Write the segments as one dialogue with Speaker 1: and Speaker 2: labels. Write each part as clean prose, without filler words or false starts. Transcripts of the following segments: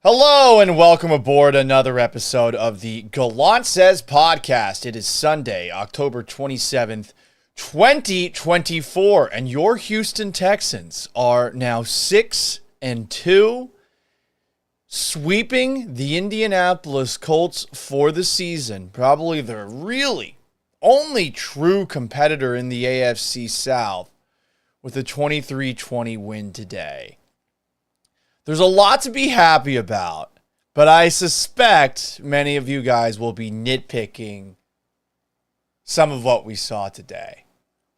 Speaker 1: Hello and welcome aboard another episode of the Gallant Says podcast. It is Sunday, October 27th, 2024, and your Houston Texans are now 6-2, sweeping the Indianapolis Colts for the season. Probably their really only true competitor in the AFC South with a 23-20 win today. There's a lot to be happy about, but I suspect many of you guys will be nitpicking some of what we saw today.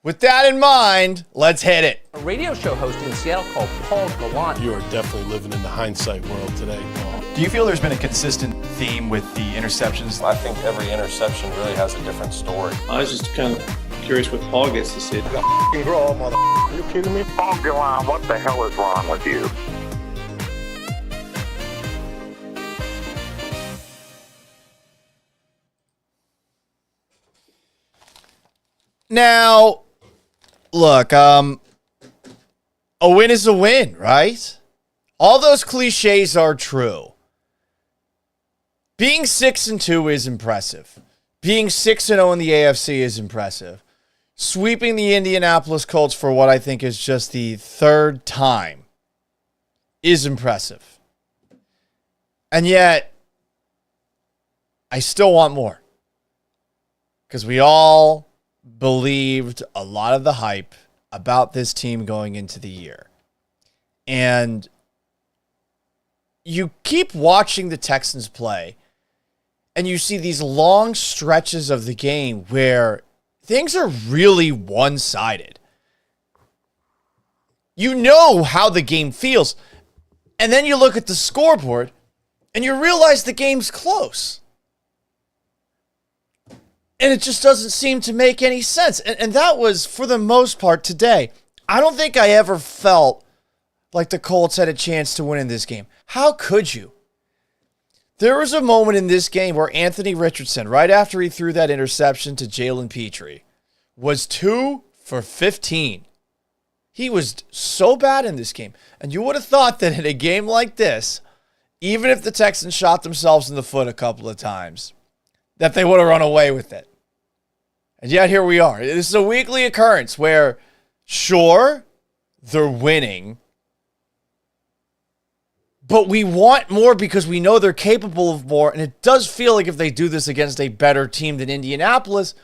Speaker 1: With that in mind, let's hit it.
Speaker 2: A radio show host in Seattle called Paul Gallant.
Speaker 3: You are definitely living in the hindsight world today, Paul.
Speaker 4: Do you feel there's been a consistent theme with the interceptions?
Speaker 5: I think every interception really has a different story.
Speaker 6: I was just kind of curious what Paul gets to see.
Speaker 5: Grow, mother. Are you kidding me?
Speaker 7: Paul Gallant, what the hell is wrong with you?
Speaker 1: Now, look, a win is a win, right? All those cliches are true. Being 6-2 is impressive. Being 6-0 in the AFC is impressive. Sweeping the Indianapolis Colts for what I think is just the third time is impressive. And yet, I still want more. Because we all believed a lot of the hype about this team going into the year. And you keep watching the Texans play, and you see these long stretches of the game where things are really one-sided. You know how the game feels. And then you look at the scoreboard, and you realize the game's close. And it just doesn't seem to make any sense. And that was, for the most part, today. I don't think I ever felt like the Colts had a chance to win in this game. How could you? There was a moment in this game where Anthony Richardson, right after he threw that interception to Jalen Petrie, was 2 for 15. He was so bad in this game. And you would have thought that in a game like this, even if the Texans shot themselves in the foot a couple of times, that they would have run away with it. And yet here we are. This is a weekly occurrence where, sure, they're winning, but we want more because we know they're capable of more, and it does feel like if they do this against a better team than Indianapolis,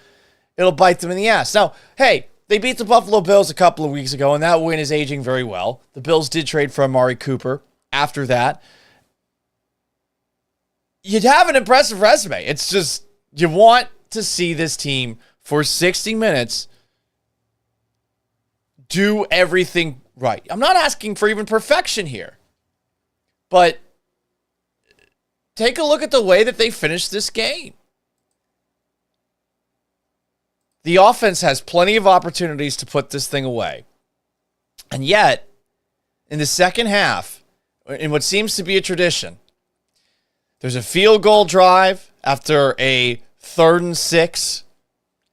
Speaker 1: it'll bite them in the ass. Now, hey, they beat the Buffalo Bills a couple of weeks ago, and that win is aging very well. The Bills did trade for Amari Cooper after that. You'd have an impressive resume. It's just, you want to see this team for 60 minutes do everything right. I'm not asking for even perfection here, but take a look at the way that they finished this game. The offense has plenty of opportunities to put this thing away. And yet, in the second half, in what seems to be a tradition, there's a field goal drive after a 3rd and 6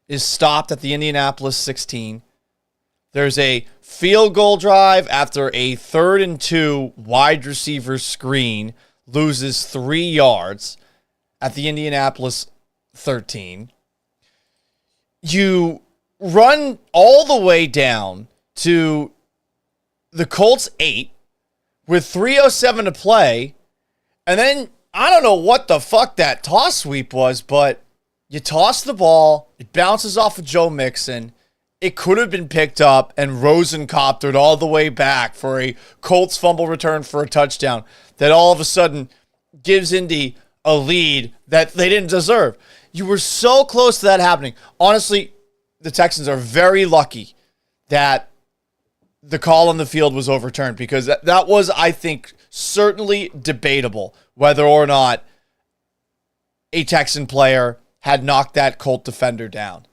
Speaker 1: is stopped at the Indianapolis 16. There's a field goal drive after a 3rd and 2 wide receiver screen loses 3 yards at the Indianapolis 13. You run all the way down to the Colts 8 with 3:07 to play, and then I don't know what the fuck that toss sweep was, but you toss the ball, it bounces off of Joe Mixon, it could have been picked up, and Rosencoptered all the way back for a Colts fumble return for a touchdown that all of a sudden gives Indy a lead that they didn't deserve. You were so close to that happening. Honestly, the Texans are very lucky that the call on the field was overturned, because that was, I think, certainly debatable whether or not a Texan player had knocked that Colt defender down.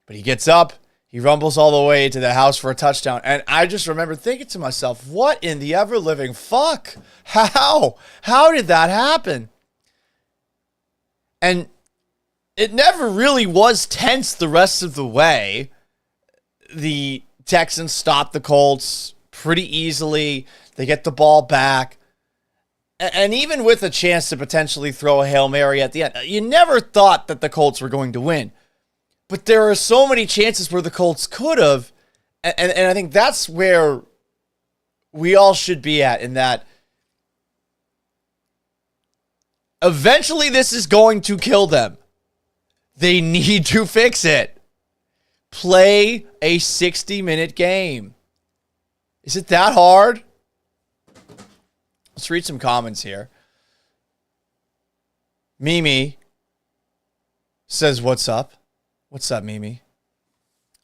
Speaker 1: But he gets up, he rumbles all the way to the house for a touchdown, and I just remember thinking to myself, what in the ever-living fuck? How? How did that happen? And it never really was tense the rest of the way. The Texans stop the Colts pretty easily. They get the ball back. And even with a chance to potentially throw a Hail Mary at the end, you never thought that the Colts were going to win. But there are so many chances where the Colts could have. And I think that's where we all should be at, in that eventually this is going to kill them. They need to fix it. Play a 60-minute game. Is it that hard? Let's read some comments here. Mimi says, what's up? What's up, Mimi?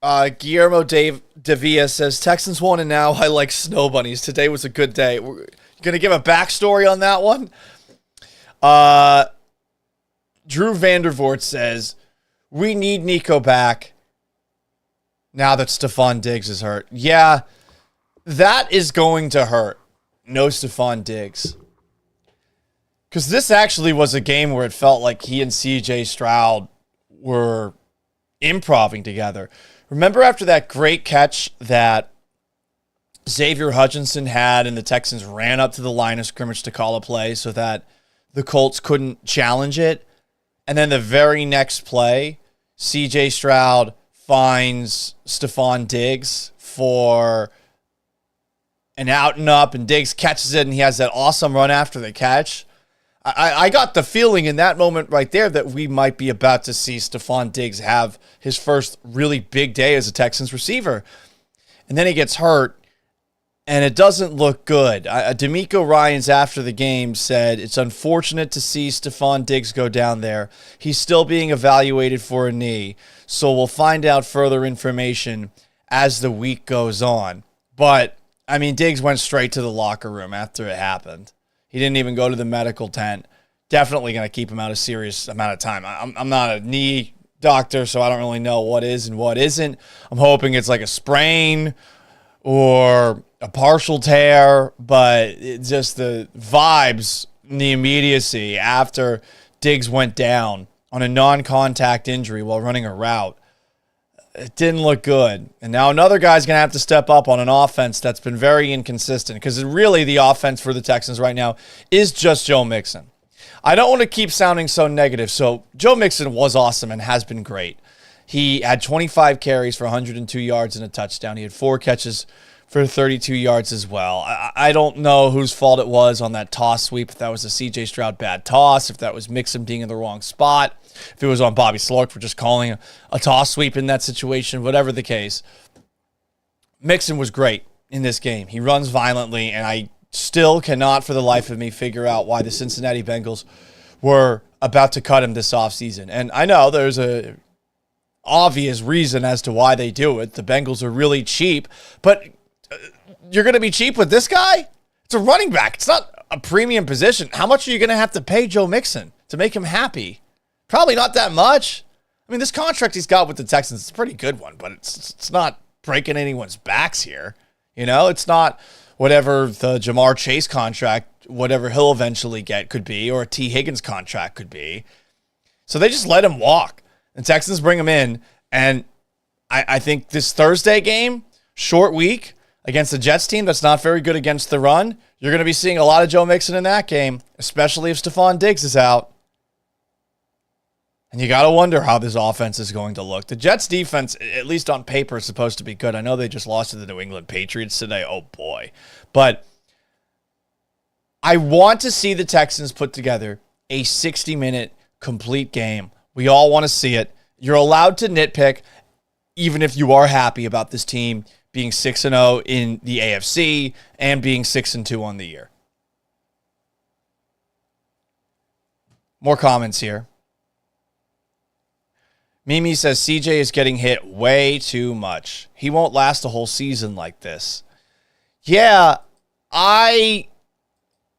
Speaker 1: Guillermo Davia says, Texans won and now I like snow bunnies. Today was a good day. We're going to give a backstory on that one. Drew Vandervoort says, we need Nico back now that Stephon Diggs is hurt. Yeah, that is going to hurt. No Stephon Diggs. Because this actually was a game where it felt like he and CJ Stroud were improving together. Remember after that great catch that Xavier Hutchinson had and the Texans ran up to the line of scrimmage to call a play so that the Colts couldn't challenge it? And then the very next play, CJ Stroud finds Stephon Diggs for an out and up, and Diggs catches it, and he has that awesome run after the catch. I got the feeling in that moment right there that we might be about to see Stephon Diggs have his first really big day as a Texans receiver. And then he gets hurt, and it doesn't look good. D'Amico Ryans after the game said, it's unfortunate to see Stephon Diggs go down there. He's still being evaluated for a knee, so we'll find out further information as the week goes on. But I mean, Diggs went straight to the locker room after it happened. He didn't even go to the medical tent. Definitely going to keep him out a serious amount of time. I'm not a knee doctor, so I don't really know what is and what isn't. I'm hoping it's like a sprain or a partial tear, but just the vibes, the immediacy after Diggs went down on a non-contact injury while running a route, it didn't look good. And now another guy's going to have to step up on an offense that's been very inconsistent, because really the offense for the Texans right now is just Joe Mixon. I don't want to keep sounding so negative. So Joe Mixon was awesome and has been great. He had 25 carries for 102 yards and a touchdown. He had 4 catches for 32 yards as well. I don't know whose fault it was on that toss sweep, if that was a C.J. Stroud bad toss, if that was Mixon being in the wrong spot, if it was on Bobby Sloak for just calling a toss sweep in that situation, whatever the case. Mixon was great in this game. He runs violently, and I still cannot for the life of me figure out why the Cincinnati Bengals were about to cut him this offseason. And I know there's a obvious reason as to why they do it. The Bengals are really cheap, but you're going to be cheap with this guy? It's a running back. It's not a premium position. How much are you going to have to pay Joe Mixon to make him happy? Probably not that much. I mean, this contract he's got with the Texans is a pretty good one, but it's not breaking anyone's backs here. You know, it's not whatever the Jamar Chase contract, whatever he'll eventually get could be, or a T. Higgins contract could be. So they just let him walk. And Texans bring him in, and I think this Thursday game, short week, against the Jets team that's not very good against the run, you're going to be seeing a lot of Joe Mixon in that game, especially if Stephon Diggs is out. And you got to wonder how this offense is going to look. The Jets defense, at least on paper, is supposed to be good. I know they just lost to the New England Patriots today. Oh, boy. But I want to see the Texans put together a 60-minute complete game. We all want to see it. You're allowed to nitpick, even if you are happy about this team being 6-0 in the AFC and being 6-2 on the year. More comments here. Mimi says CJ is getting hit way too much. He won't last a whole season like this. Yeah, I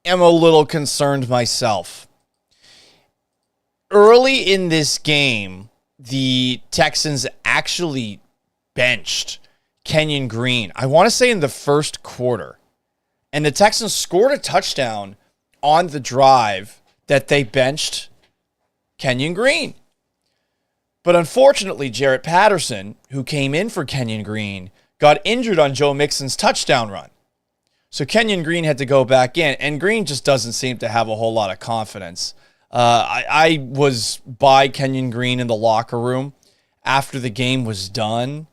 Speaker 1: am a little concerned myself. Early in this game, the Texans actually benched Kenyon Green, I want to say in the first quarter. And the Texans scored a touchdown on the drive that they benched Kenyon Green. But unfortunately, Jarrett Patterson, who came in for Kenyon Green, got injured on Joe Mixon's touchdown run. So Kenyon Green had to go back in, and Green just doesn't seem to have a whole lot of confidence. I was by Kenyon Green in the locker room after the game was done.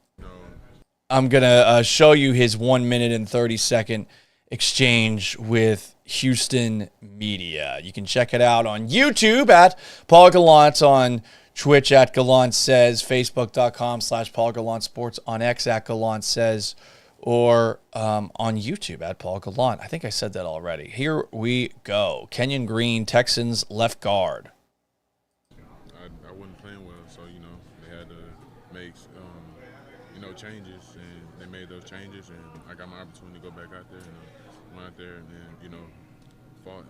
Speaker 1: I'm going to show you his 1 minute and 30-second exchange with Houston media. You can check it out on YouTube at Paul Gallant, on Twitch at Gallant Says, Facebook.com/Paul Gallant Sports, on X at Gallant Says, or on YouTube at Paul Gallant. I think I said that already. Here we go. Kenyon Green, Texans left guard.
Speaker 8: I wasn't playing well, so, they had to make, changes, and they made those changes, and I got my opportunity to go back out there, and went out there and then, fought,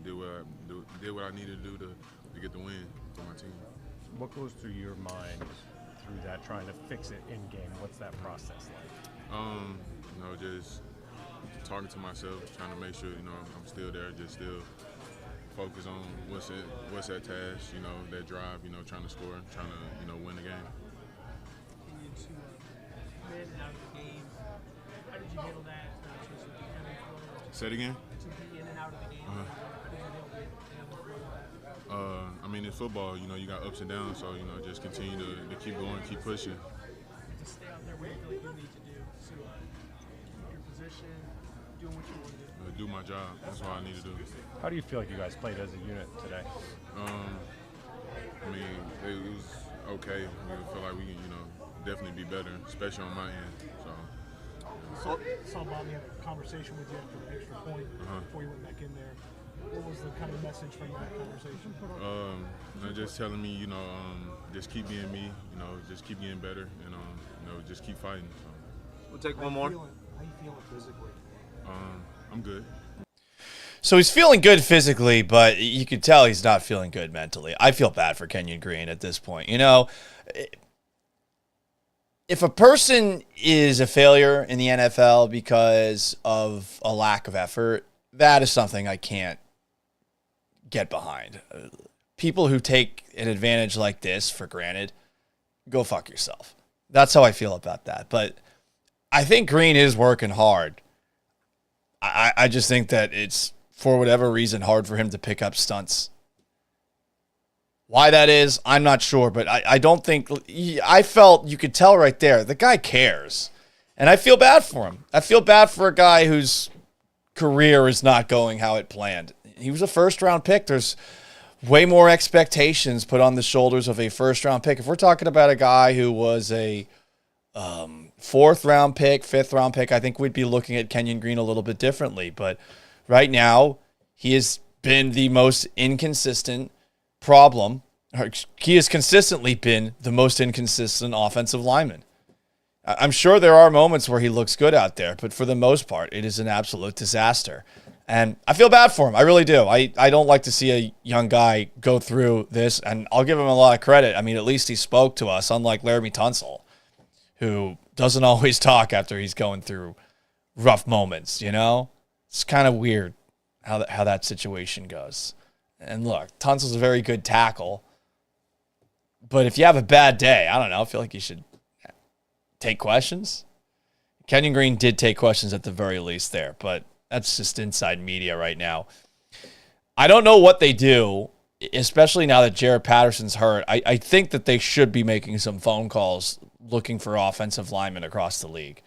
Speaker 8: did what I needed to do to get the win for my team.
Speaker 9: What goes through your mind through that, trying to fix it in game? What's that process like?
Speaker 8: Just talking to myself, trying to make sure, I'm still there, just still focus on what's that task, that drive, trying to score, trying to, win the game.
Speaker 10: How did you handle that?
Speaker 8: Say it again?
Speaker 10: To be in and out of the game.
Speaker 8: It's football, you got ups and downs, so, just continue to keep going, keep pushing.
Speaker 10: To stay out there where you feel like you need to do. So keep your position, doing what you want to do.
Speaker 8: Do my job. That's what I need to do.
Speaker 9: How do you feel like you guys played as a unit today?
Speaker 8: It was okay. We feel like we can, definitely be better, especially on my end.
Speaker 10: So saw Bobby have a conversation with you after the extra point before you went back in there. What was the kind of message from that conversation?
Speaker 8: Just telling me, just keep being me, just keep getting better, and just keep fighting. So.
Speaker 4: We'll take one more.
Speaker 10: How you feeling physically?
Speaker 8: I'm good.
Speaker 1: So he's feeling good physically, but you can tell he's not feeling good mentally. I feel bad for Kenyon Green at this point. If a person is a failure in the NFL because of a lack of effort, that is something I can't get behind. People who take an advantage like this for granted, go fuck yourself. That's how I feel about that. But I think Green is working hard. I just think that it's, for whatever reason, hard for him to pick up stunts. Why that is, I'm not sure, but I don't think, I felt, you could tell right there, the guy cares. And I feel bad for him. I feel bad for a guy whose career is not going how it planned. He was a first-round pick. There's way more expectations put on the shoulders of a first-round pick. If we're talking about a guy who was a fourth-round pick, fifth-round pick, I think we'd be looking at Kenyon Green a little bit differently. But right now, he has been the most inconsistent problem. He has consistently been the most inconsistent offensive lineman. I'm sure there are moments where he looks good out there, but for the most part, it is an absolute disaster. And I feel bad for him. I really do. I don't like to see a young guy go through this, and I'll give him a lot of credit. I mean, at least he spoke to us, unlike Laramie Tunsil, who doesn't always talk after he's going through rough moments, It's kind of weird how that situation goes. And look, Tunsil's a very good tackle, but if you have a bad day, I don't know, I feel like you should take questions. Kenyon Green did take questions at the very least there, but that's just inside media right now. I don't know what they do, especially now that Jared Patterson's hurt. I think that they should be making some phone calls looking for offensive linemen across the league.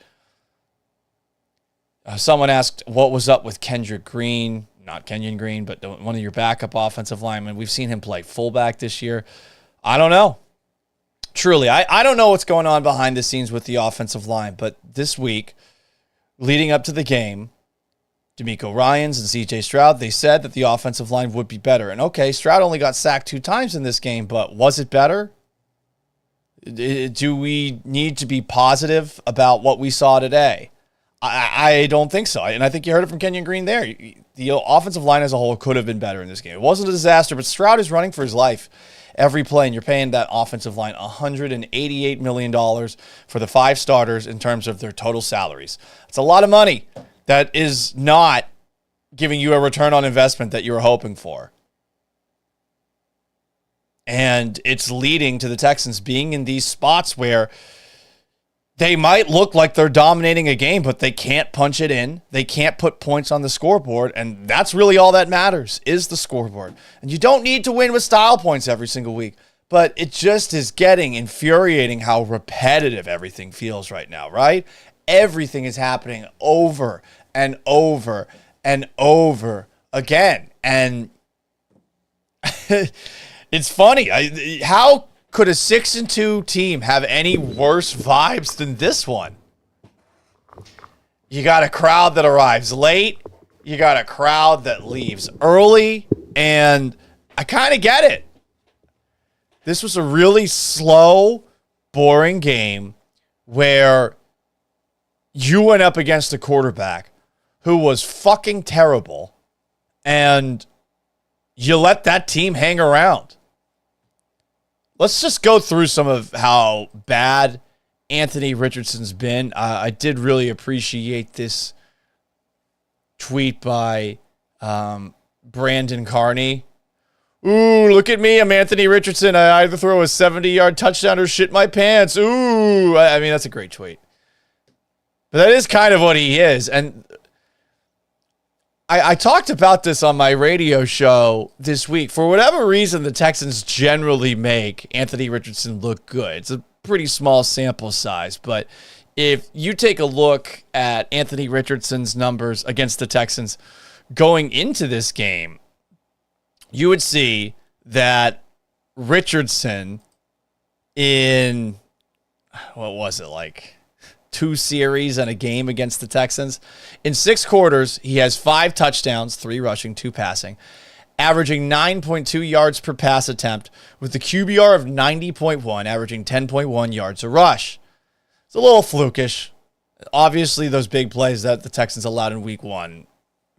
Speaker 1: Someone asked what was up with Kendrick Green, not Kenyon Green, but one of your backup offensive linemen. We've seen him play fullback this year. I don't know. Truly, I don't know what's going on behind the scenes with the offensive line, but this week, leading up to the game, D'Amico Ryans and C.J. Stroud, they said that the offensive line would be better. And okay, Stroud only got sacked 2 times in this game, but was it better? Do we need to be positive about what we saw today? I don't think so. And I think you heard it from Kenyon Green there. The offensive line as a whole could have been better in this game. It wasn't a disaster, but Stroud is running for his life every play, and you're paying that offensive line $188 million for the 5 starters in terms of their total salaries. It's a lot of money that is not giving you a return on investment that you were hoping for. And it's leading to the Texans being in these spots where they might look like they're dominating a game, but they can't punch it in. They can't put points on the scoreboard, and that's really all that matters is the scoreboard. And you don't need to win with style points every single week, but it just is getting infuriating how repetitive everything feels right now, right? Everything is happening over and over and over again. And it's funny. How could a 6-2 team have any worse vibes than this one? You got a crowd that arrives late. You got a crowd that leaves early. And I kind of get it. This was a really slow, boring game where you went up against a quarterback who was fucking terrible, and you let that team hang around. Let's just go through some of how bad Anthony Richardson's been. I did really appreciate this tweet by Brandon Carney. Ooh, look at me. I'm Anthony Richardson. I either throw a 70-yard touchdown or shit my pants. Ooh. I mean, that's a great tweet. But that is kind of what he is. And I talked about this on my radio show this week. For whatever reason, the Texans generally make Anthony Richardson look good. It's a pretty small sample size. But if you take a look at Anthony Richardson's numbers against the Texans going into this game, you would see that Richardson in, what was it, like 2 series and a game against the Texans? In 6 quarters, he has 5 touchdowns, 3 rushing, 2 passing, averaging 9.2 yards per pass attempt with a QBR of 90.1, averaging 10.1 yards a rush. It's a little flukish. Obviously, those big plays that the Texans allowed in week 1,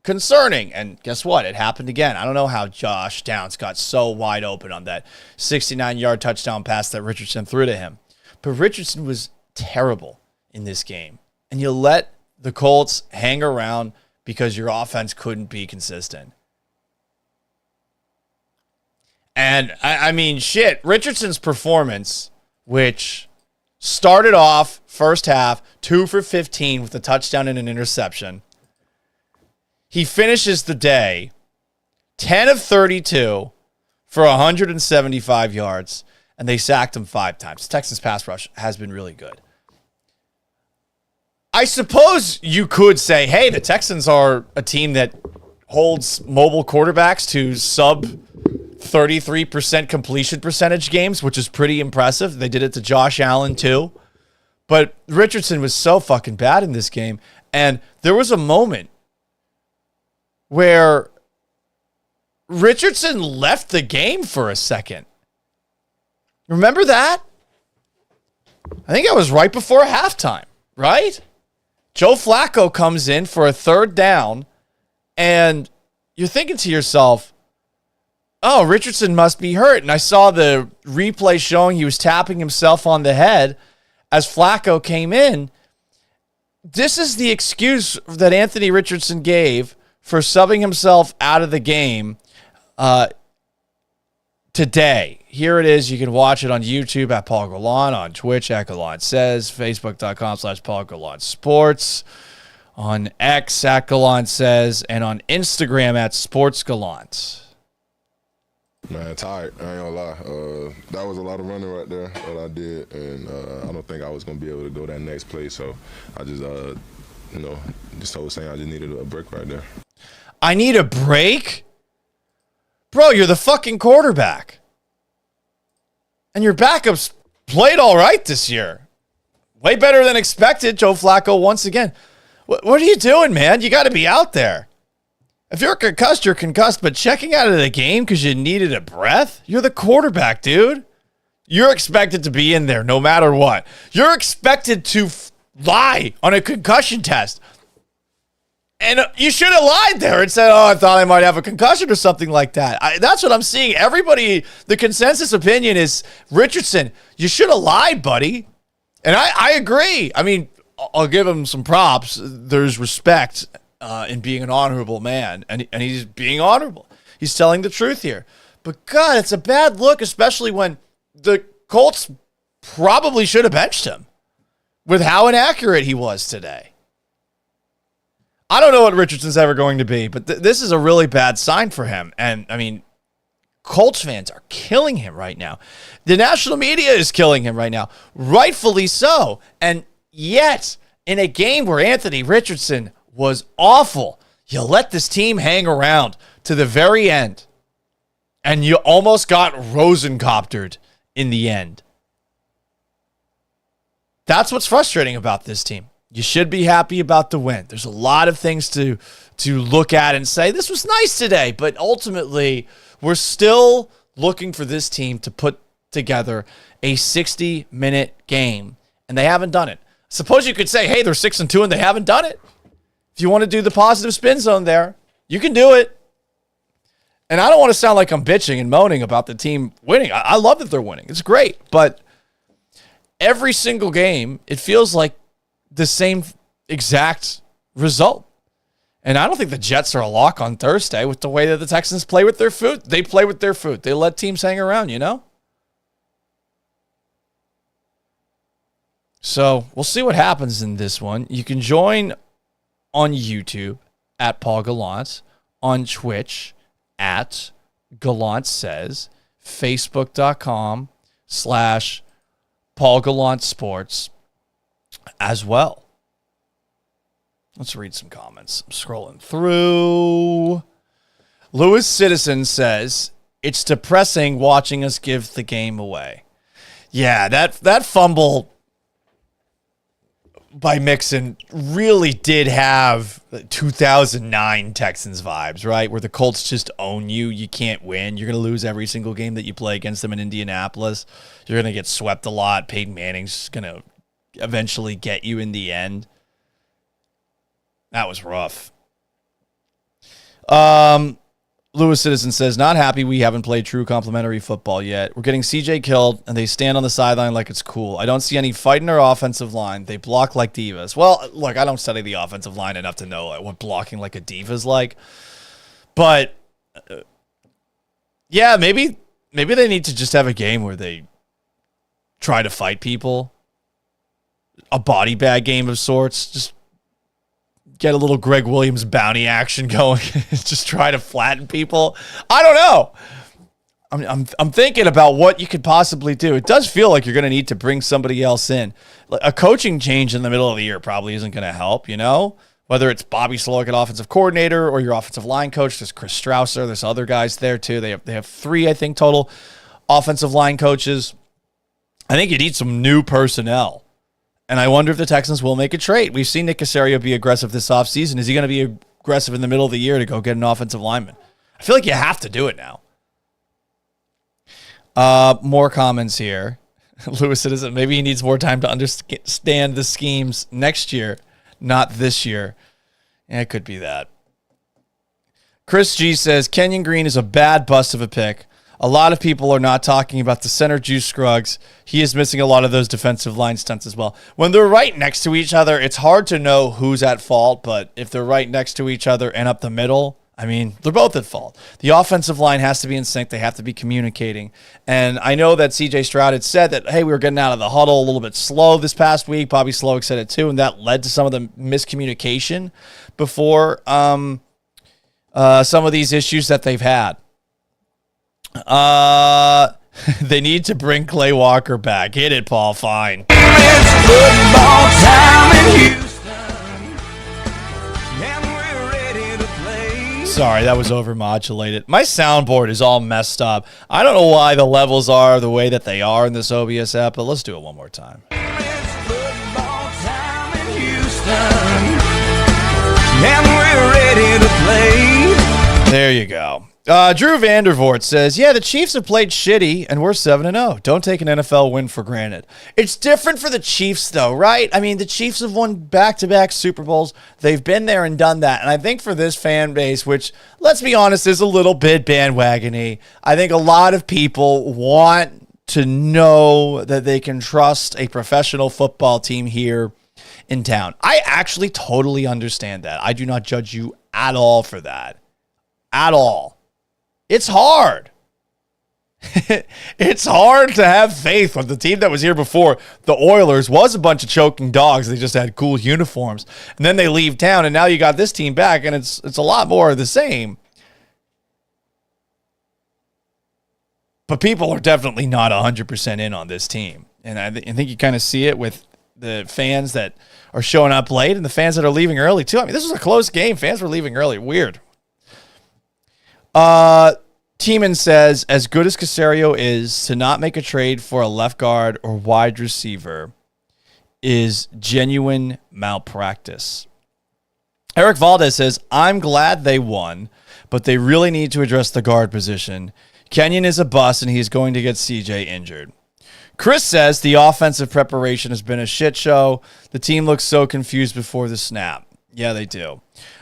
Speaker 1: concerning. And guess what? It happened again. I don't know how Josh Downs got so wide open on that 69-yard touchdown pass that Richardson threw to him. But Richardson was terrible in this game. And you let the Colts hang around because your offense couldn't be consistent. And, I mean, shit, Richardson's performance, which started off first half 2 for 15 with a touchdown and an interception. He finishes the day 10 of 32 for 175 yards, and they sacked him 5 times. Texans pass rush has been really good. I suppose you could say, hey, the Texans are a team that holds mobile quarterbacks to sub 33% completion percentage games, which is pretty impressive. They did it to Josh Allen too. But Richardson was so fucking bad in this game. And there was a moment where Richardson left the game for a second. Remember that? I think it was right before halftime, right? Joe Flacco comes in for a 3rd down, and you're thinking to yourself, oh, Richardson must be hurt. And I saw the replay showing he was tapping himself on the head as Flacco came in. This is the excuse that Anthony Richardson gave for subbing himself out of the game today. Here it is. You can watch it on YouTube at Paul Gallant, on Twitch at Gallant Says, Facebook.com/Paul Gallant Sports, on X at Gallant Says, and on Instagram at Sports Gallant.
Speaker 11: Man, tired. I ain't gonna lie. That was a lot of running right there, what I did, and I don't think I was gonna be able to go that next play. So I just, just told Sam I just needed a break right there.
Speaker 1: I need a break? Bro, you're the fucking quarterback. And your backups played all right this year. Way better than expected, Joe Flacco once again. What are you doing, man? You got to be out there. If you're concussed, you're concussed, but checking out of the game because you needed a breath? You're the quarterback, dude. You're expected to be in there no matter what. You're expected to lie on a concussion test. And you should have lied there and said, oh, I thought I might have a concussion or something like that. That's what I'm seeing. Everybody, the consensus opinion is, Richardson, you should have lied, buddy. And I agree. I mean, I'll give him some props. There's respect in being an honorable man. And he's being honorable. He's telling the truth here. But, God, it's a bad look, especially when the Colts probably should have benched him. with how inaccurate he was today. I don't know what Richardson's ever going to be, but this is a really bad sign for him. And, I mean, Colts fans are killing him right now. The national media is killing him right now, rightfully so. And yet, in a game where Anthony Richardson was awful, you let this team hang around to the very end, and you almost got Rosencoptered in the end. That's what's frustrating about this team. You should be happy about the win. There's a lot of things to look at and say, this was nice today, but ultimately, we're still looking for this team to put together a 60-minute game, and they haven't done it. Suppose you could say, hey, they're 6-2 and they haven't done it. If you want to do the positive spin zone there, you can do it. And I don't want to sound like I'm bitching and moaning about the team winning. I love that they're winning. It's great. But every single game, it feels like the same exact result. And I don't think the Jets are a lock on Thursday with the way that the Texans play with their food. They play with their food. They let teams hang around, you know? So we'll see what happens in this one. You can join on YouTube at Paul Gallant, on Twitch at Gallant Says, Facebook.com/Paul Gallant Sports as well. Let's read some comments. I'm scrolling through. Lewis Citizen says, it's depressing watching us give the game away. Yeah, that fumble by Mixon really did have 2009 Texans vibes, right? Where the Colts just own you. You can't win. You're going to lose every single game that you play against them in Indianapolis. You're going to get swept a lot. Peyton Manning's going to eventually get you in the end. That was rough. Lewis Citizen says, not happy we haven't played true complimentary football yet. We're getting CJ killed, and they stand on the sideline like it's cool. I don't see any fight in our offensive line. They block like divas. Well, look, I don't study the offensive line enough to know what blocking like a diva's like. But, yeah, maybe they need to just have a game where they try to fight people. A body bag game of sorts. Just get a little Greg Williams bounty action going. Just try to flatten people. I don't know. I'm thinking about what you could possibly do. It does feel like you're going to need to bring somebody else in. A coaching change in the middle of the year probably isn't going to help, you know? Whether it's Bobby Slowick, an offensive coordinator, or your offensive line coach. There's Chris Strausser. There's other guys there too. They have 3, I think, total offensive line coaches. I think you need some new personnel. And I wonder if the Texans will make a trade. We've seen Nick Caserio be aggressive this offseason. Is he going to be aggressive in the middle of the year to go get an offensive lineman? I feel like you have to do it now. More comments here. Lewis Citizen, maybe he needs more time to understand the schemes next year, not this year. Yeah, it could be that. Chris G says, Kenyon Green is a bad bust of a pick. A lot of people are not talking about the center Juice Scruggs. He is missing a lot of those defensive line stunts as well. When they're right next to each other, it's hard to know who's at fault, but if they're right next to each other and up the middle, I mean, they're both at fault. The offensive line has to be in sync. They have to be communicating. And I know that C.J. Stroud had said that, hey, we were getting out of the huddle a little bit slow this past week. Bobby Slowick said it too, and that led to some of the miscommunication before some of these issues that they've had. They need to bring Clay Walker back. Hit it, Paul. Fine. Sorry, that was overmodulated. My soundboard is all messed up. I don't know why the levels are the way that they are in this OBS app, but let's do it one more time. There you go. Drew Vandervoort says, yeah, the Chiefs have played shitty, and we're 7-0. Don't take an NFL win for granted. It's different for the Chiefs, though, right? I mean, the Chiefs have won back-to-back Super Bowls. They've been there and done that. And I think for this fan base, which, let's be honest, is a little bit bandwagon-y, I think a lot of people want to know that they can trust a professional football team here in town. I actually totally understand that. I do not judge you at all for that. At all. It's hard. It's hard to have faith when the team that was here before, the Oilers, was a bunch of choking dogs. They just had cool uniforms. And then they leave town, and now you got this team back, and it's a lot more of the same. But people are definitely not 100% in on this team. And I think you kind of see it with the fans that are showing up late and the fans that are leaving early, too. I mean, this was a close game. Fans were leaving early. Weird. Tiemann says, as good as Caserio is, to not make a trade for a left guard or wide receiver is genuine malpractice. Eric Valdez says, I'm glad they won, but they really need to address the guard position. Kenyon is a bust, and he's going to get CJ injured. Chris says the offensive preparation has been a shit show. The team looks so confused before the snap. Yeah, they do.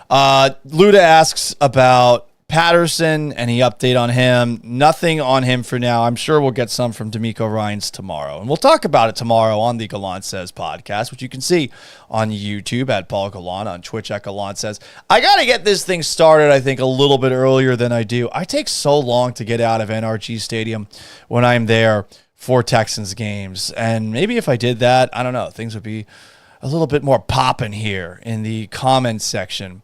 Speaker 1: Luda asks about Patterson, any update on him? Nothing on him for now. I'm sure we'll get some from D'Amico Ryans tomorrow. And we'll talk about it tomorrow on the Gallant Says podcast, which you can see on YouTube at Paul Gallant, on Twitch at Gallant Says. I got to get this thing started, I think, a little bit earlier than I do. I take so long to get out of NRG Stadium when I'm there for Texans games. And maybe if I did that, I don't know, things would be a little bit more popping here in the comments section.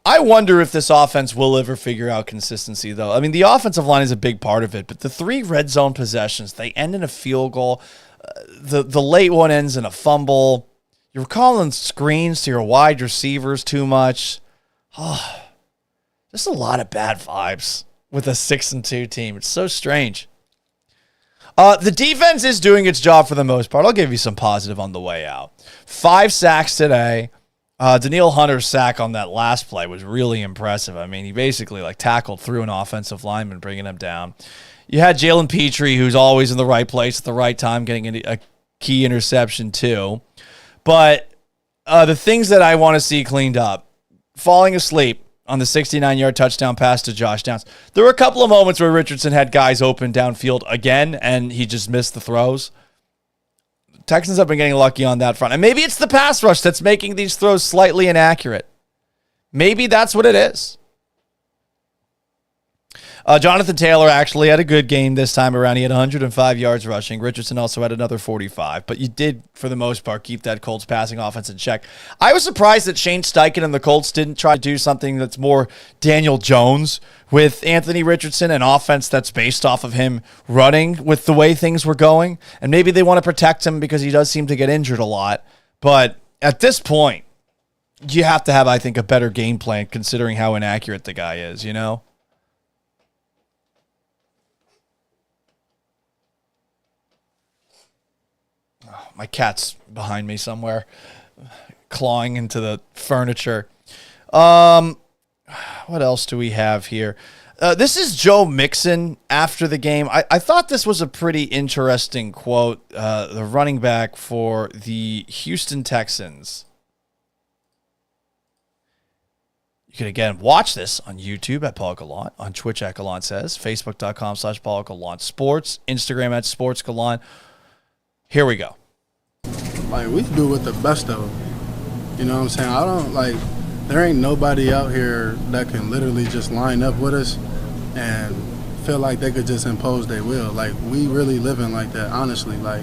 Speaker 1: I wonder if this offense will ever figure out consistency, though. I mean, the offensive line is a big part of it, but the 3 red zone possessions, they end in a field goal. The late one ends in a fumble. You're calling screens to your wide receivers too much. Oh, just a lot of bad vibes with a 6-2 team. It's so strange. The defense is doing its job for the most part. I'll give you some positive on the way out. 5 sacks today. Daniil Hunter's sack on that last play was really impressive. I mean, he basically tackled through an offensive lineman, bringing him down. You had Jalen Petrie, who's always in the right place at the right time, getting a key interception too. But the things that I want to see cleaned up, falling asleep on the 69-yard touchdown pass to Josh Downs. There were a couple of moments where Richardson had guys open downfield again, and he just missed the throws. Texans have been getting lucky on that front. And maybe it's the pass rush that's making these throws slightly inaccurate. Maybe that's what it is. Jonathan Taylor actually had a good game this time around. He had 105 yards rushing. Richardson also had another 45. But you did, for the most part, keep that Colts passing offense in check. I was surprised that Shane Steichen and the Colts didn't try to do something that's more Daniel Jones with Anthony Richardson, an offense that's based off of him running with the way things were going. And maybe they want to protect him because he does seem to get injured a lot. But at this point, you have to have, I think, a better game plan considering how inaccurate the guy is, you know? My cat's behind me somewhere, clawing into the furniture. What else do we have here? This is Joe Mixon after the game. I thought this was a pretty interesting quote. The running back for the Houston Texans. You can, again, watch this on YouTube at Paul Gallant, on Twitch at Gallant Says, Facebook.com/Paul Gallant Sports, Instagram at Sports Gallant. Here we go.
Speaker 12: We do it with the best of them. You know what I'm saying? There ain't nobody out here that can literally just line up with us and feel like they could just impose their will. We really living like that, honestly. But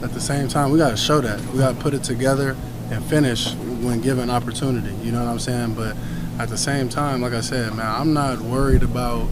Speaker 12: at the same time, we got to show that. We got to put it together and finish when given opportunity. You know what I'm saying? But at the same time, like I said, man, I'm not worried about,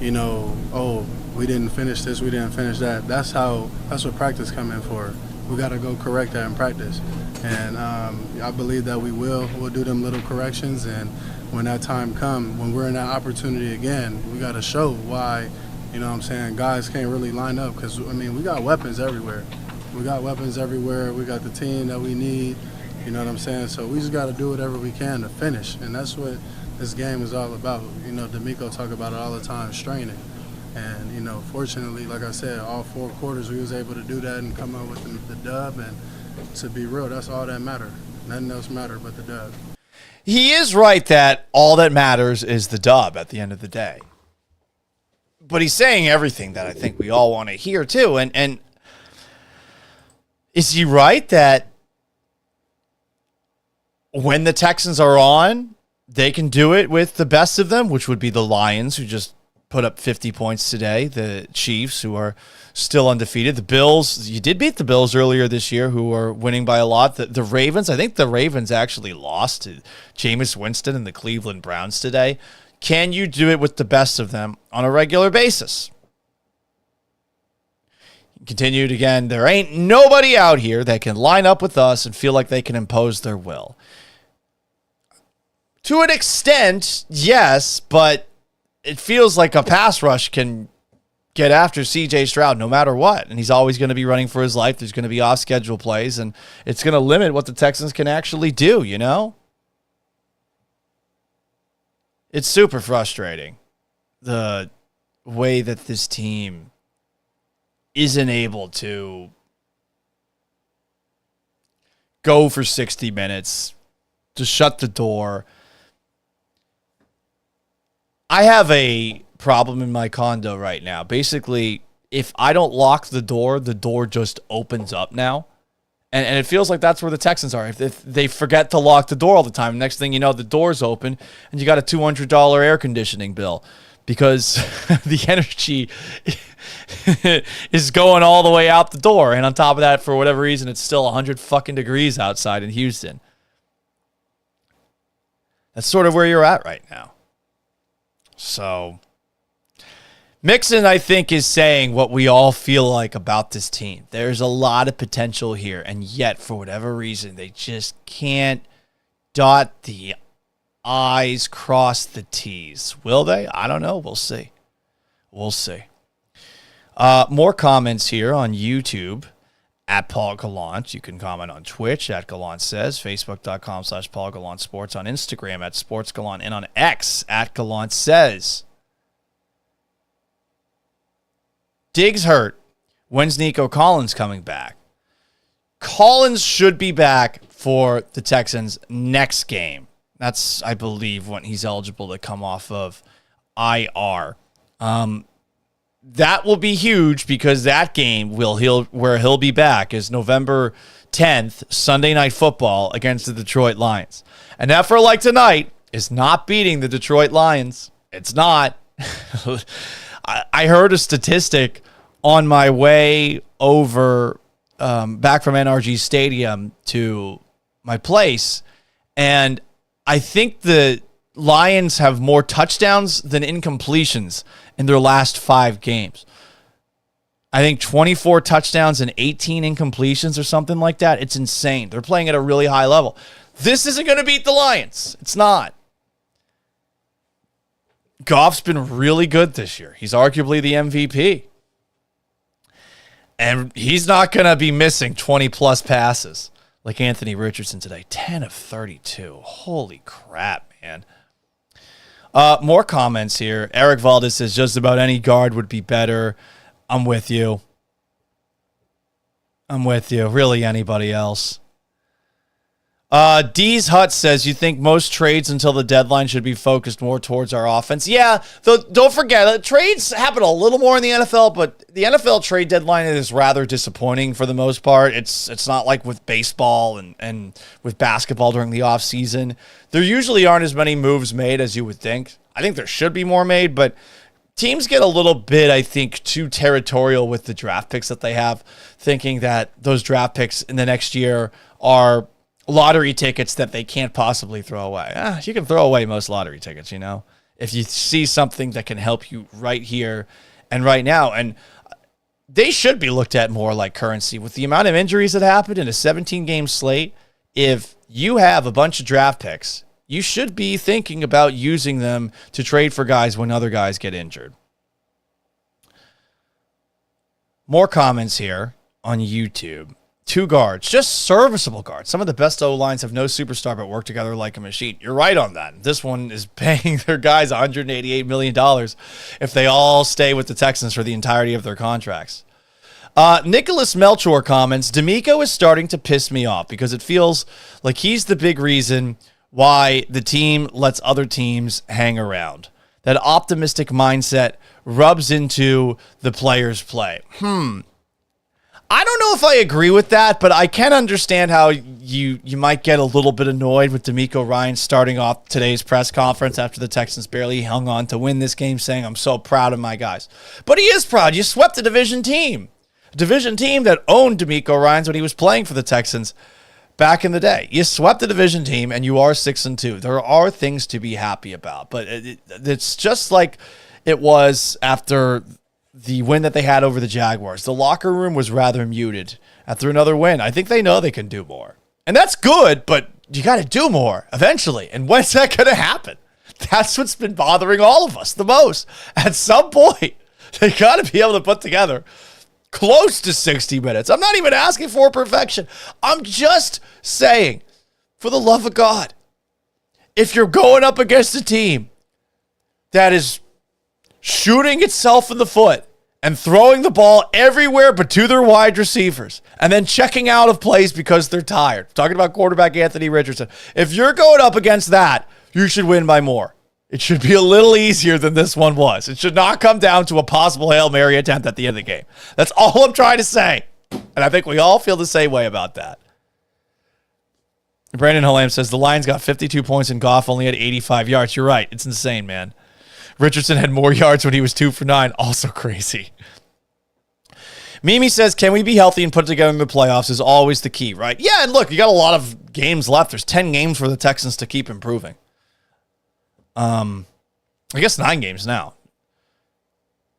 Speaker 12: we didn't finish this, we didn't finish that. That's what practice come in for. We got to go correct that in practice. And I believe that we will. We'll do them little corrections. And when that time comes, when we're in that opportunity again, we got to show why, guys can't really line up. Because, we got weapons everywhere. We got the team that we need. You know what I'm saying? So we just got to do whatever we can to finish. And that's what this game is all about. D'Amico talk about it all the time, straining. And, fortunately, like I said, all 4 quarters we was able to do that and come up with the dub. And to be real, that's all that matters. Nothing else matters but the dub.
Speaker 1: He is right that all that matters is the dub at the end of the day. But he's saying everything that I think we all want to hear, too. And is he right that when the Texans are on, they can do it with the best of them, which would be the Lions, who just put up 50 points today. The Chiefs, who are still undefeated. The Bills, you did beat the Bills earlier this year, who are winning by a lot. The Ravens, I think the Ravens actually lost to Jameis Winston and the Cleveland Browns today. Can you do it with the best of them on a regular basis? Continued again, there ain't nobody out here that can line up with us and feel like they can impose their will. To an extent, yes, but it feels like a pass rush can get after CJ Stroud no matter what. And he's always going to be running for his life. There's going to be off-schedule plays, and it's going to limit what the Texans can actually do, you know? It's super frustrating, the way that this team isn't able to go for 60 minutes, to shut the door. I have a problem in my condo right now. Basically, if I don't lock the door just opens up now. And it feels like that's where the Texans are. If they forget to lock the door all the time, next thing you know, the door's open and you got a $200 air conditioning bill because the energy is going all the way out the door. And on top of that, for whatever reason, it's still 100 fucking degrees outside in Houston. That's sort of where you're at right now. So Mixon, I think, is saying what we all feel like about this team. There's a lot of potential here, and yet, for whatever reason, they just can't dot the I's, cross the T's. Will they? I don't know. We'll see. We'll see. More comments here on YouTube at Paul Gallant. You can comment on Twitch at Gallant Says, Facebook.com/Paul Gallant Sports, on Instagram at Sports Gallant, and on X at Gallant Says. Diggs hurt. When's Nico Collins coming back? Collins should be back for the Texans next game. That's, I believe, when he's eligible to come off of IR. That will be huge because that game where he'll be back is November 10th, Sunday Night Football against the Detroit Lions. An effort like tonight is not beating the Detroit Lions. It's not. I heard a statistic on my way over back from NRG Stadium to my place, and I think the Lions have more touchdowns than incompletions in their last 5 games. I think 24 touchdowns and 18 incompletions or something like that. It's insane. They're playing at a really high level. This isn't going to beat the Lions. It's not. Goff's been really good this year. He's arguably the MVP. And he's not going to be missing 20-plus passes like Anthony Richardson today. 10 of 32. Holy crap, man. More comments here. Eric Valdez says just about any guard would be better. I'm with you. Really, anybody else. D's Hut says, you think most trades until the deadline should be focused more towards our offense? Yeah, though, don't forget, trades happen a little more in the NFL, but the NFL trade deadline is rather disappointing for the most part. It's not like with baseball and with basketball during the offseason. There usually aren't as many moves made as you would think. I think there should be more made, but teams get a little bit, I think, too territorial with the draft picks that they have, thinking that those draft picks in the next year are lottery tickets that they can't possibly throw away. You can throw away most lottery tickets, you know, if you see something that can help you right here and right now. And they should be looked at more like currency with the amount of injuries that happened in a 17-game slate. If you have a bunch of draft picks, you should be thinking about using them to trade for guys when other guys get injured. More comments here on YouTube. 2 guards, just serviceable guards. Some of the best O-lines have no superstar but work together like a machine. You're right on that. This one is paying their guys $188 million if they all stay with the Texans for the entirety of their contracts. Nicholas Melchor comments, D'Amico is starting to piss me off because it feels like he's the big reason why the team lets other teams hang around. That optimistic mindset rubs into the players' play. I don't know if I agree with that, but I can understand how you might get a little bit annoyed with D'Amico Ryan starting off today's press conference after the Texans barely hung on to win this game, saying, I'm so proud of my guys. But he is proud. You swept a division team. A division team that owned D'Amico Ryan when he was playing for the Texans back in the day. You swept the division team, and you are 6-2. There are things to be happy about, but it's just like it was after the win that they had over the Jaguars. The locker room was rather muted after another win. I think they know they can do more. And that's good, but you got to do more eventually. And when's that going to happen? That's what's been bothering all of us the most. At some point, they got to be able to put together close to 60 minutes. I'm not even asking for perfection. I'm just saying, for the love of God, if you're going up against a team that is shooting itself in the foot and throwing the ball everywhere but to their wide receivers and then checking out of plays because they're tired. Talking about quarterback Anthony Richardson. If you're going up against that, you should win by more. It should be a little easier than this one was. It should not come down to a possible Hail Mary attempt at the end of the game. That's all I'm trying to say. And I think we all feel the same way about that. Brandon Halam says the Lions got 52 points and Goff only had 85 yards. You're right. It's insane, man. Richardson had more yards when he was 2 for 9. Also crazy. Mimi says, can we be healthy and put it together in the playoffs is always the key, right? Yeah, and look, you got a lot of games left. There's 10 games for the Texans to keep improving. I guess 9 games now.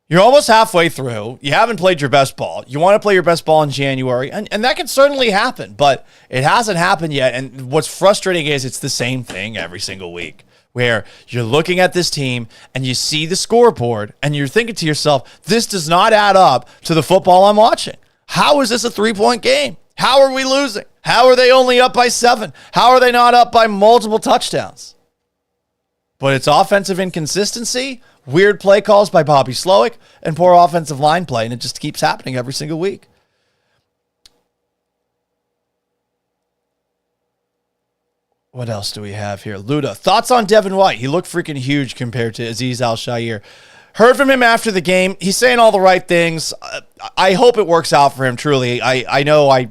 Speaker 1: You're almost halfway through. You haven't played your best ball. You want to play your best ball in January, and that can certainly happen, but it hasn't happened yet. And what's frustrating is it's the same thing every single week, where you're looking at this team and you see the scoreboard and you're thinking to yourself, this does not add up to the football I'm watching. How is this a 3-point game? How are we losing? How are they only up by 7? How are they not up by multiple touchdowns? But it's offensive inconsistency, weird play calls by Bobby Slowick, and poor offensive line play, and it just keeps happening every single week. What else do we have here? Luda, thoughts on Devin White? He looked freaking huge compared to Azeez Al-Shaair. Heard from him after the game. He's saying all the right things. I hope it works out for him, truly. I know I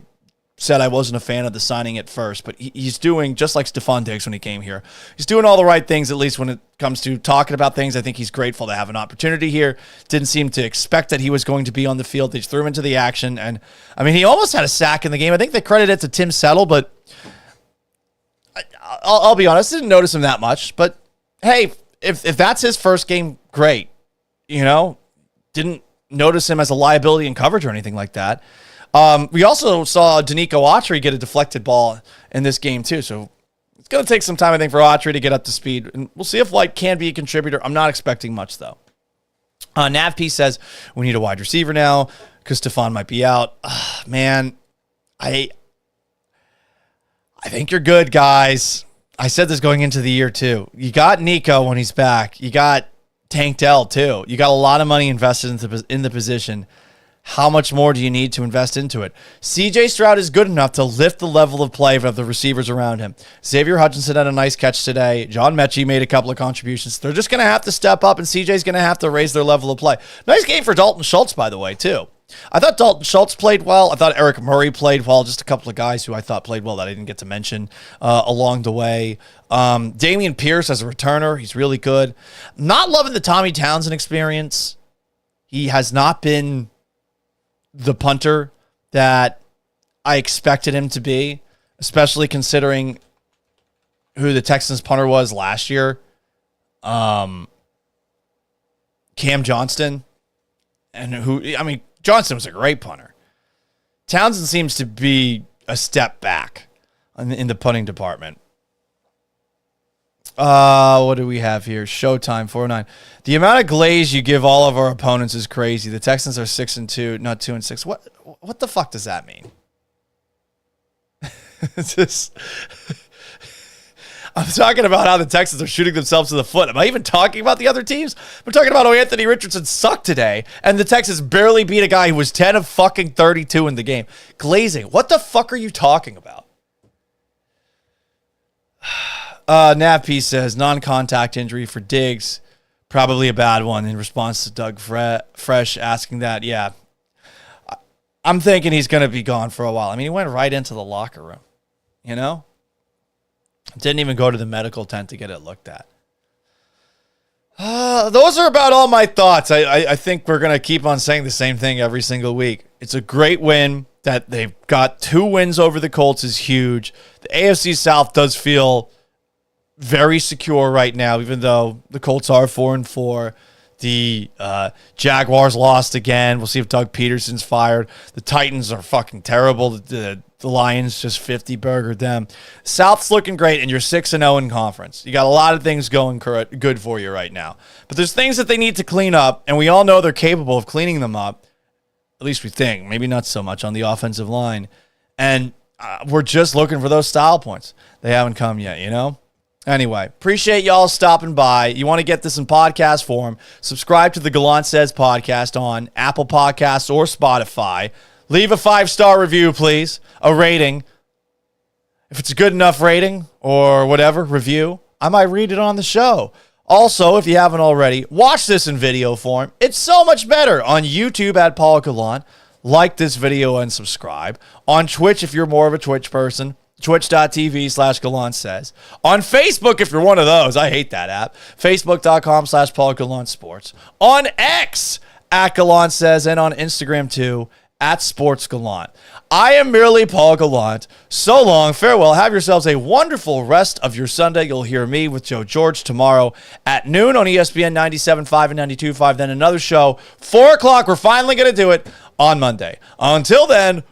Speaker 1: said I wasn't a fan of the signing at first, but he's doing, just like Stephon Diggs when he came here, he's doing all the right things, at least when it comes to talking about things. I think he's grateful to have an opportunity here. Didn't seem to expect that he was going to be on the field. They just threw him into the action, and I mean, he almost had a sack in the game. I think they credit it to Tim Settle, but I'll be honest, I didn't notice him that much. But hey, if that's his first game, great. Didn't notice him as a liability in coverage or anything like that. We also saw Danico Autry get a deflected ball in this game too. So it's going to take some time, I think, for Autry to get up to speed. And we'll see if White can be a contributor. I'm not expecting much, though. NavP says, we need a wide receiver now because Stephon might be out. Man, I think you're good, guys. I said this going into the year, too. You got Nico when he's back. You got Tank Dell, too. You got a lot of money invested in the position. How much more do you need to invest into it? CJ Stroud is good enough to lift the level of play of the receivers around him. Xavier Hutchinson had a nice catch today. John Mechie made a couple of contributions. They're just going to have to step up, and CJ's going to have to raise their level of play. Nice game for Dalton Schultz, by the way, too. I thought Dalton Schultz played well. I thought Eric Murray played well. Just a couple of guys who I thought played well that I didn't get to mention along the way. Damian Pierce as a returner, he's really good. Not loving the Tommy Townsend experience. He has not been the punter that I expected him to be, especially considering who the Texans punter was last year. Cam Johnston. And Johnston was a great punter. Townsend seems to be a step back in the punting department. What do we have here? Showtime 409. The amount of glaze you give all of our opponents is crazy. The Texans are 6-2, not 2-6. What the fuck does that mean? It's just, I'm talking about how the Texans are shooting themselves in the foot. Am I even talking about the other teams? We're talking about how Anthony Richardson sucked today, and the Texans barely beat a guy who was 10 of fucking 32 in the game. Glazing. What the fuck are you talking about? NavP says non-contact injury for Diggs, probably a bad one, in response to Doug Fresh asking that. Yeah, I'm thinking he's going to be gone for a while. I mean, he went right into the locker room, you know? Didn't even go to the medical tent to get it looked at. Those are about all my thoughts. I think we're going to keep on saying the same thing every single week. It's a great win. That they've got 2 wins over the Colts is huge. The AFC South does feel very secure right now, even though the Colts are 4-4. The Jaguars lost again. We'll see if Doug Peterson's fired. The Titans are fucking terrible. The Lions just 50-burgered them. South's looking great, and you're 6-0 in conference. You got a lot of things going good for you right now. But there's things that they need to clean up, and we all know they're capable of cleaning them up. At least we think. Maybe not so much on the offensive line. And we're just looking for those style points. They haven't come yet, you know? Anyway, appreciate y'all stopping by. You want to get this in podcast form, subscribe to the Gallant Says podcast on Apple Podcasts or Spotify. Leave a 5-star review, please. A rating. If it's a good enough rating or whatever, review, I might read it on the show. Also, if you haven't already, watch this in video form. It's so much better on YouTube at Paul Gallant. Like this video and subscribe. On Twitch, if you're more of a Twitch person, twitch.tv/Gallant Says. On Facebook, if you're one of those, I hate that app, facebook.com/Paul Gallant Sports. On X, at Gallant Says, and on Instagram too, at Sports Gallant. I am merely Paul Gallant. So long, farewell. Have yourselves a wonderful rest of your Sunday. You'll hear me with Joe George tomorrow at noon on ESPN 97.5 and 92.5. Then another show, 4 o'clock. We're finally going to do it on Monday. Until then,